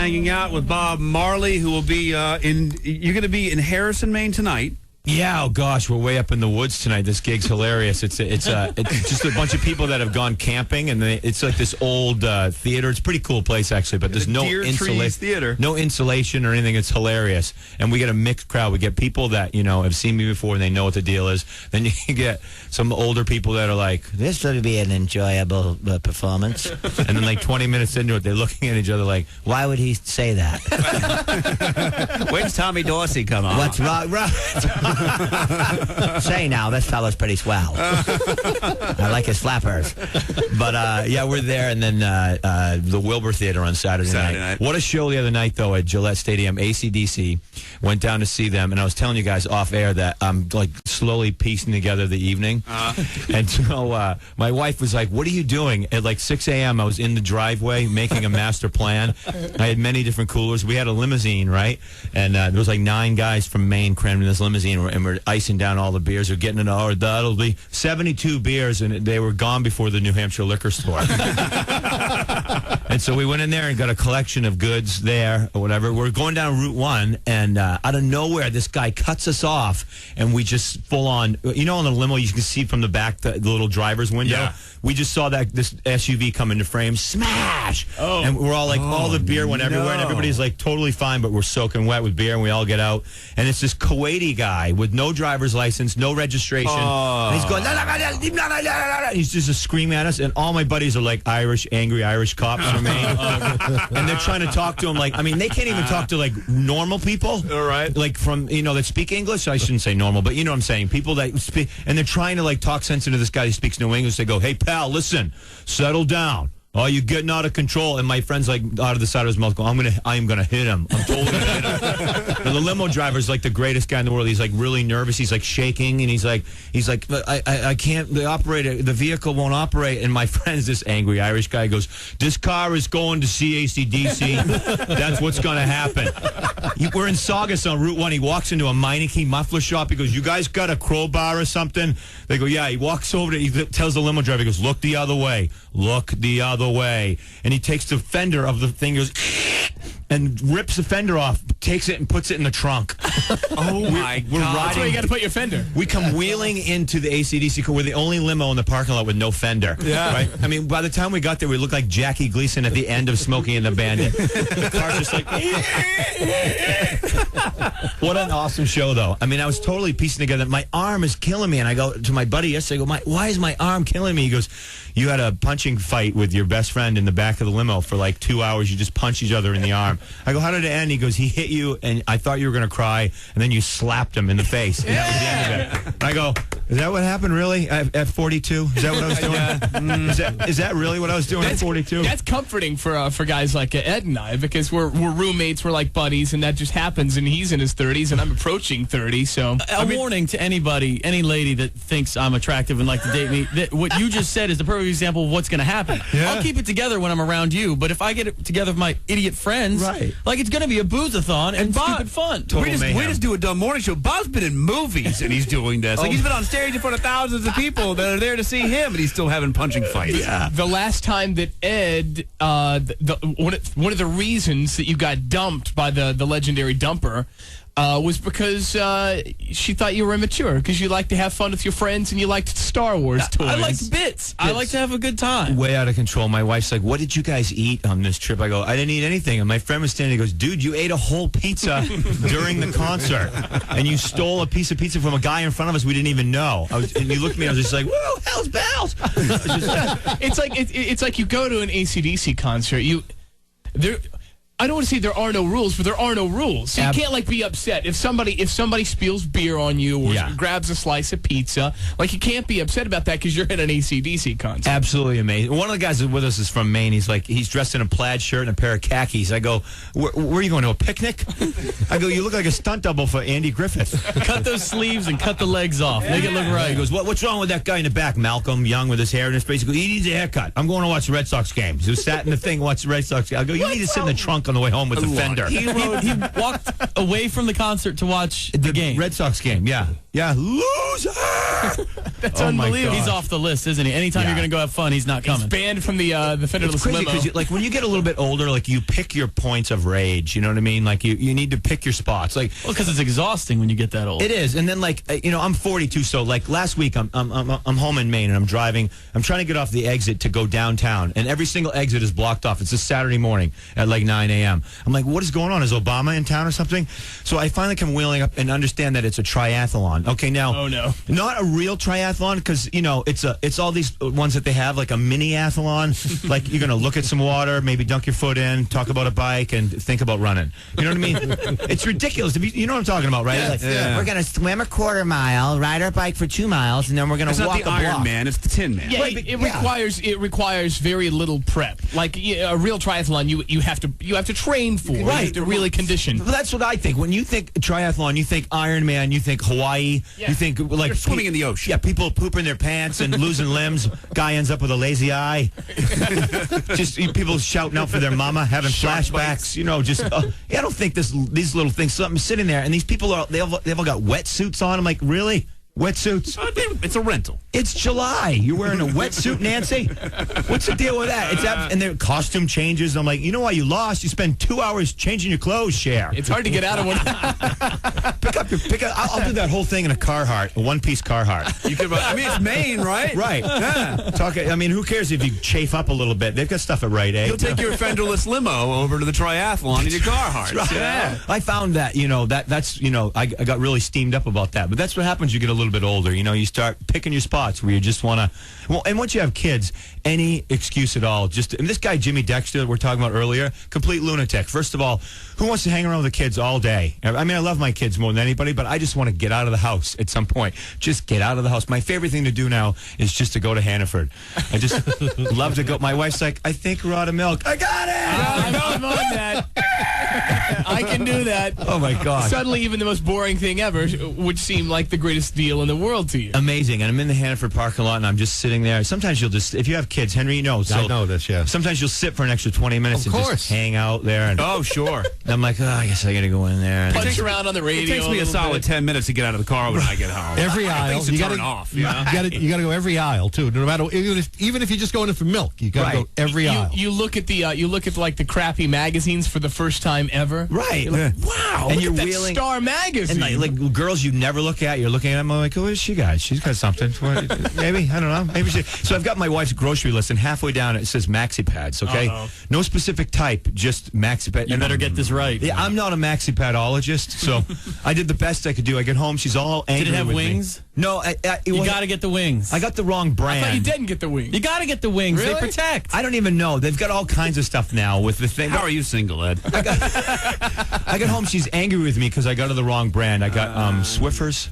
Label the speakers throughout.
Speaker 1: hanging out with Bob Marley, who will be you're going to be in Harrison, Maine tonight.
Speaker 2: Yeah, oh gosh, we're way up in the woods tonight. This gig's hilarious. It's just a bunch of people that have gone camping, and it's like this old theater. It's a pretty cool place, actually, but there's no insulation. No insulation or anything. It's hilarious. And we get a mixed crowd. We get people that, have seen me before and they know what the deal is. Then you get some older people that are like, this will be an enjoyable performance. And then like 20 minutes into it, they're looking at each other like, why would he say that?
Speaker 1: When's Tommy Dorsey come on?
Speaker 2: What's wrong? Say now, this fellow's pretty swell. I like his flappers. But, yeah, we're there. And then the Wilbur Theater on Saturday night. What a show the other night, though, at Gillette Stadium. AC/DC. Went down to see them. And I was telling you guys off air that I'm, like, slowly piecing together the evening. And so my wife was like, what are you doing? At, like, 6 a.m., I was in the driveway making a master plan. I had many different coolers. We had a limousine, right? And there was, like, 9 guys from Maine crammed in this limousine. And we're icing down all the beers. We're getting an hour. That'll be 72 beers, and they were gone before the New Hampshire liquor store. And so we went in there and got a collection of goods there or whatever. We're going down Route 1, and out of nowhere, this guy cuts us off, and we just full on, on the limo, you can see from the back the little driver's window. Yeah. We just saw this SUV come into frame, smash! Oh. And we're all like, all the beer went everywhere, and everybody's like totally fine, but we're soaking wet with beer, and we all get out. And it's this Kuwaiti guy with no driver's license, no registration. And he's going, he's just screaming at us, and all my buddies are like angry Irish cops from Maine. And they're trying to talk to him they can't even talk to like normal people.
Speaker 1: All right.
Speaker 2: Like from, that speak English. I shouldn't say normal, but you know what I'm saying. People that speak, and they're trying to like talk sense into this guy who speaks no English. They go, hey, pal, listen, settle down. Oh, you're getting out of control. And my friend's like out of the side of his mouth going, I am gonna hit him. I'm totally gonna hit him. And the limo driver's like the greatest guy in the world. He's like really nervous. He's like shaking, and he's like, I can't, the vehicle won't operate. And my friend's this angry Irish guy goes, this car is going to see AC/DC. That's what's gonna happen. We're in Saugus on Route 1. He walks into a Meineke muffler shop. He goes, you guys got a crowbar or something? They go, yeah. He walks over to, he tells the limo driver, he goes, look the other way. Look the other way. And he takes the fender of the thing, goes, and rips the fender off, takes it and puts it in the trunk.
Speaker 1: Oh my God.
Speaker 3: That's where you got to put your fender.
Speaker 2: We come wheeling into the AC/DC car. We're the only limo in the parking lot with no fender. Yeah. Right? I mean, by the time we got there, we looked like Jackie Gleason at the end of Smokey and the Bandit. The car's just like... What an awesome show, though. I mean, I was totally piecing together. My arm is killing me. And I go to my buddy yesterday, I go, why is my arm killing me? He goes, you had a punching fight with your best friend in the back of the limo for like 2 hours. You just punched each other in the arm. I go, how did it end? He goes, he hit you, and I thought you were going to cry, and then you slapped him in the face. And that was the end of it. And I go, is that what happened, really, at 42? Is that what I was doing? Is that really what I was doing at 42?
Speaker 3: That's comforting for guys like Ed and I, because we're roommates, we're like buddies, and that just happens, and he's in his 30s, and I'm approaching 30, so...
Speaker 4: warning to anybody, any lady that thinks I'm attractive and like to date me, that what you just said is the perfect example of what's going to happen. Yeah. I'll keep it together when I'm around you, but if I get it together with my idiot friends, right, like it's going to be a booze-a-thon and stupid fun.
Speaker 1: We just do a dumb morning show. Bob's been in movies, and he's doing this. Like, he's been on stage in front of thousands of people that are there to see him, and he's still having punching fights.
Speaker 3: Yeah. The last time that Ed, one of the reasons that you got dumped by the legendary dumper was because she thought you were immature, because you like to have fun with your friends and you liked Star Wars toys.
Speaker 4: I liked bits. I like to have a good time.
Speaker 2: Way out of control. My wife's like, what did you guys eat on this trip? I go, I didn't eat anything. And my friend was standing there, he goes, dude, you ate a whole pizza during the concert. And you stole a piece of pizza from a guy in front of us we didn't even know. And you looked at me, I was just like, whoa, hell's bells.
Speaker 3: It's like you go to an AC/DC concert, I don't want to say there are no rules, but there are no rules. So you can't like be upset if somebody spills beer on you or grabs a slice of pizza. Like, you can't be upset about that because you're at an AC/DC concert.
Speaker 2: Absolutely amazing. One of the guys with us is from Maine. He's dressed in a plaid shirt and a pair of khakis. I go, where are you going, to a picnic? I go, you look like a stunt double for Andy Griffith.
Speaker 4: Cut those sleeves and cut the legs off. Make it look right.
Speaker 2: He goes, what's wrong with that guy in the back? Malcolm Young with his hair in his face. He goes, he needs a haircut. I'm going to watch the Red Sox game. So sat in the thing, watch the Red Sox game. I go, you need to sit in the trunk on the way home with the fender.
Speaker 4: He walked away from the concert to watch the game.
Speaker 2: Red Sox game, yeah. Yeah, lose loser.
Speaker 3: That's unbelievable.
Speaker 4: He's off the list, isn't he? Anytime you're going to go have fun, he's not coming.
Speaker 3: He's banned from the Fenderless
Speaker 2: crazy
Speaker 3: limo.
Speaker 2: because like when you get a little bit older, like you pick your points of rage. You know what I mean? Like you need to pick your spots. Like
Speaker 4: because it's exhausting when you get that old.
Speaker 2: It is, and then like I'm 42, so like last week I'm home in Maine and I'm driving. I'm trying to get off the exit to go downtown, and every single exit is blocked off. It's a Saturday morning at like 9 a.m. I'm like, what is going on? Is Obama in town or something? So I finally come wheeling up and understand that it's a triathlon. Okay, now,
Speaker 3: oh no,
Speaker 2: not a real triathlon because it's all these ones that they have like a mini athlon. Like you're gonna look at some water, maybe dunk your foot in, talk about a bike, and think about running. You know what I mean? It's ridiculous. You know what I'm talking about, right? Like, we're gonna swim a quarter mile, ride our bike for 2 miles, and then we're gonna walk a block.
Speaker 1: It's not the Iron Man; it's the Tin Man.
Speaker 3: Yeah, it requires very little prep. Like a real triathlon, you have to train for.
Speaker 2: Right.
Speaker 3: You have to really condition.
Speaker 2: That's what I think. When you think triathlon, you think Iron Man, you think Hawaii, you think like
Speaker 1: you're swimming in the ocean.
Speaker 2: Yeah, people pooping their pants and losing limbs. Guy ends up with a lazy eye. Just people shouting out for their mama, having flashbacks. I don't think these little things. Something sitting there, and these people they've all got wetsuits on. I'm like, really? Wetsuits?
Speaker 1: It's a rental.
Speaker 2: It's July. You're wearing a wetsuit, Nancy? What's the deal with that? And their costume changes. I'm like, you know why you lost? You spend 2 hours changing your clothes, Cher.
Speaker 3: It's hard to get out of one.
Speaker 2: Pick up. I'll do that whole thing in a Carhartt, a one-piece Carhartt.
Speaker 1: You could. It's Maine, right?
Speaker 2: Right. Yeah. Who cares if you chafe up a little bit? They've got stuff at Rite Aid.
Speaker 1: You'll take your Fenderless limo over to the triathlon in your Carhartt.
Speaker 2: Right. Yeah. I found that. I got really steamed up about that. But that's what happens. You get a little bit older. You start picking your spots where you just want to. Well, and once you have kids, any excuse at all. And this guy Jimmy Dexter that we're talking about earlier, complete lunatic. First of all, who wants to hang around with the kids all day? I love my kids more than anybody, but I just want to get out of the house at some point. Just get out of the house. My favorite thing to do now is just to go to Hannaford. I just love to go. My wife's like, I think we're out of milk. I got it.
Speaker 3: I'm on that. I can do that.
Speaker 2: Oh my God!
Speaker 3: Suddenly, even the most boring thing ever would seem like the greatest deal in the world to you.
Speaker 2: Amazing. And I'm in the Hannaford parking lot, and I'm just sitting there. Sometimes you'll just, if you have kids, Henry,
Speaker 5: I know this. Yeah.
Speaker 2: Sometimes you'll sit for an extra 20 minutes and just hang out there. And,
Speaker 1: oh, sure.
Speaker 2: And I'm like, I guess I got to go in there.
Speaker 3: Punch around on the radio.
Speaker 1: It takes me a solid 10 minutes to get out of the car when I get home.
Speaker 5: Every aisle.
Speaker 1: You got to turn off. You got
Speaker 5: to go every aisle too. No matter even if you're just going in for milk, you got to go every aisle.
Speaker 3: You look at like the crappy magazines for the first time ever.
Speaker 2: Right.
Speaker 3: You're like, wow.
Speaker 2: And
Speaker 3: look at that Star magazine.
Speaker 2: And like girls you never look at, you're looking at them. I'm like, what has she got? She's got something. Maybe, I don't know. Maybe she. So I've got my wife's grocery list, and halfway down it says maxi pads. Okay, no specific type, just maxi pad.
Speaker 4: You better get this right.
Speaker 2: Yeah, I'm not a maxi padologist, so I did the best I could do. I get home, she's all angry.
Speaker 4: Did it have
Speaker 2: with
Speaker 4: wings?
Speaker 2: Me. No,
Speaker 4: you got to get the wings.
Speaker 2: I got the wrong brand.
Speaker 3: I thought you didn't get the wings.
Speaker 4: You got to get the wings.
Speaker 3: Really?
Speaker 4: They protect.
Speaker 2: I don't even know. They've got all kinds of stuff now with the thing.
Speaker 1: How are you single, Ed?
Speaker 2: I got home. She's angry with me because I got her the wrong brand. I got Swiffers.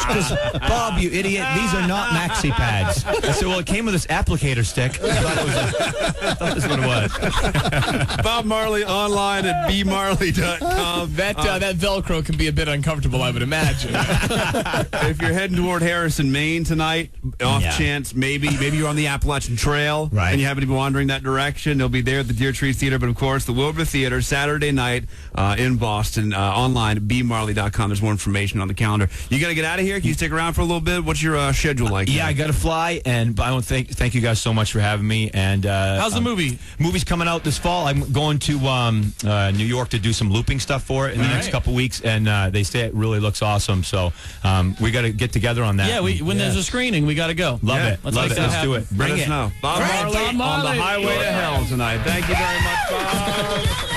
Speaker 2: She goes, Bob, you idiot. These are not maxi pads. I said, well, it came with this applicator stick. I thought this is what it was.
Speaker 1: Bob Marley online at bmarley.com.
Speaker 3: That Velcro can be a bit uncomfortable, I would imagine.
Speaker 1: If you're heading toward Harrison, Maine tonight, off chance, maybe you're on the Appalachian Trail,
Speaker 2: right,
Speaker 1: and you happen to be wandering that direction, they'll be there at the Deer Trees Theater. But, of course, the Wilbur Theater, Saturday night in Boston, online at bmarley.com. There's more information on the calendar. You got to get out of here? Can you stick around for a little bit? What's your schedule like?
Speaker 2: Yeah, I got to fly, and I want to thank you guys so much for having me. And
Speaker 4: how's the movie?
Speaker 2: Movie's coming out this fall. I'm going to New York to do some looping stuff for it in the next couple weeks, and they say it really looks awesome. So we got to get together on that.
Speaker 4: Yeah, when there's a screening, we got to go.
Speaker 2: Love it.
Speaker 4: Let's
Speaker 2: do it. Bring
Speaker 1: Let
Speaker 2: it.
Speaker 1: us know. Bob Marley on the highway to hell tonight. Thank you very much, Bob.